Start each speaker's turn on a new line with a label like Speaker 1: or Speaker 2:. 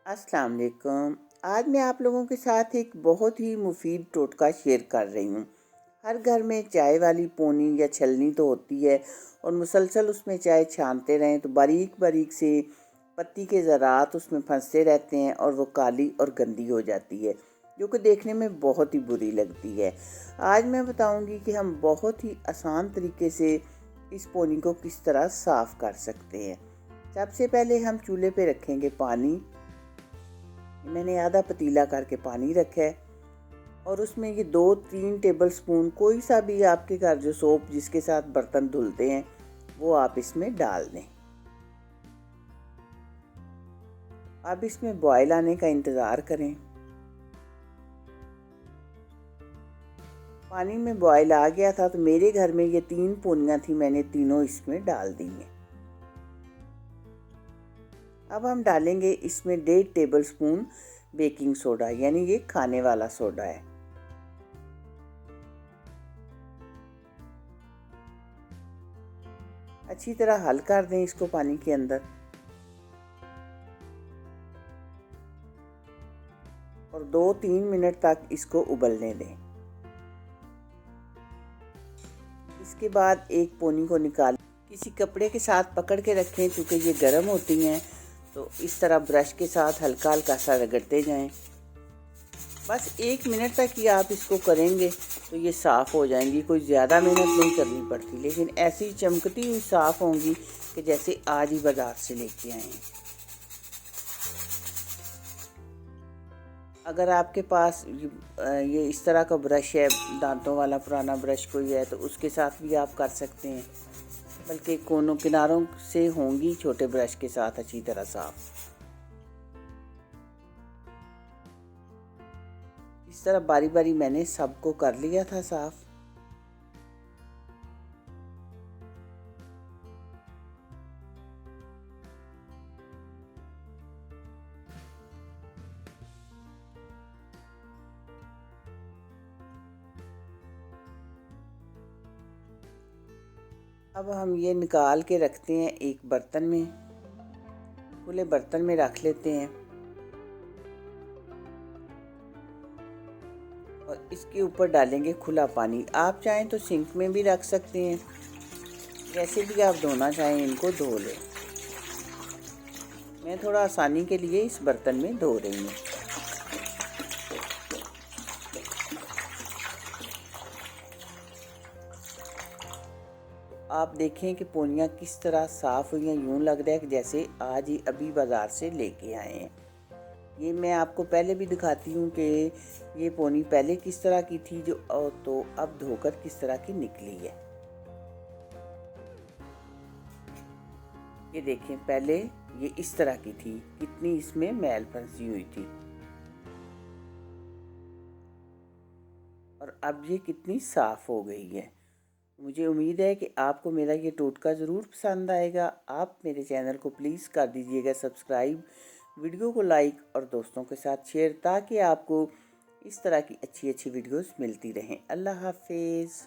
Speaker 1: अस्सलाम वालेकुम। आज मैं आप लोगों के साथ एक बहुत ही मुफीद टोटका शेयर कर रही हूँ। हर घर में चाय वाली पोनी या छलनी तो होती है और मुसलसल उसमें चाय छानते रहें तो बारीक बारीक से पत्ती के ज़रात उसमें फंसते रहते हैं और वो काली और गंदी हो जाती है, जो कि देखने में बहुत ही बुरी लगती है। आज मैं बताऊंगी कि हम बहुत ही आसान तरीके से इस पोनी को किस तरह साफ़ कर सकते हैं। सबसे पहले हम चूल्हे पे रखेंगे पानी। मैंने आधा पतीला करके पानी रखा है और उसमें ये 2-3 टेबल स्पून कोई सा भी आपके घर जो सोप जिसके साथ बर्तन धुलते हैं वो आप इसमें डाल दें। अब इसमें बॉयल आने का इंतज़ार करें। पानी में बॉयल आ गया था तो मेरे घर में ये 3 पोनियाँ थी, मैंने तीनों इसमें डाल दी हैं। अब हम डालेंगे इसमें 1.5 टेबल स्पून बेकिंग सोडा, यानी ये खाने वाला सोडा है। अच्छी तरह हल कर दें इसको पानी के अंदर और 2-3 मिनट तक इसको उबलने दें। इसके बाद एक पोनी को निकाल किसी कपड़े के साथ पकड़ के रखें, क्योंकि ये गर्म होती हैं, तो इस तरह ब्रश के साथ हल्का हल्का सा रगड़ते जाएं। बस 1 मिनट तक ही आप इसको करेंगे तो ये साफ़ हो जाएंगी। कोई ज़्यादा मेहनत नहीं करनी पड़ती, लेकिन ऐसी चमकती हुई साफ़ होंगी कि जैसे आज ही बाज़ार से लेके आए हैं। अगर आपके पास ये इस तरह का ब्रश है, दांतों वाला पुराना ब्रश कोई है, तो उसके साथ भी आप कर सकते हैं, बल्कि कोनों किनारों से होंगी छोटे ब्रश के साथ अच्छी तरह साफ। इस तरह बारी बारी मैंने सबको कर लिया था साफ। अब हम ये निकाल के रखते हैं एक बर्तन में, खुले बर्तन में रख लेते हैं और इसके ऊपर डालेंगे खुला पानी। आप चाहें तो सिंक में भी रख सकते हैं, जैसे भी आप धोना चाहें इनको धो लें। मैं थोड़ा आसानी के लिए इस बर्तन में धो रही हूँ। आप देखें कि पोनियाँ किस तरह साफ़ हुई हैं, यूँ लग रहा है कि जैसे आज ही अभी बाज़ार से लेके आए हैं। ये मैं आपको पहले भी दिखाती हूँ कि ये पोनी पहले किस तरह की थी जो तो अब धोकर किस तरह की निकली है। ये देखें, पहले ये इस तरह की थी, कितनी इसमें मैल फंसी हुई थी, और अब ये कितनी साफ़ हो गई है। मुझे उम्मीद है कि आपको मेरा ये टोटका ज़रूर पसंद आएगा। आप मेरे चैनल को प्लीज़ कर दीजिएगा सब्सक्राइब, वीडियो को लाइक और दोस्तों के साथ शेयर, ताकि आपको इस तरह की अच्छी अच्छी वीडियोस मिलती रहें। अल्लाह हाफिज़।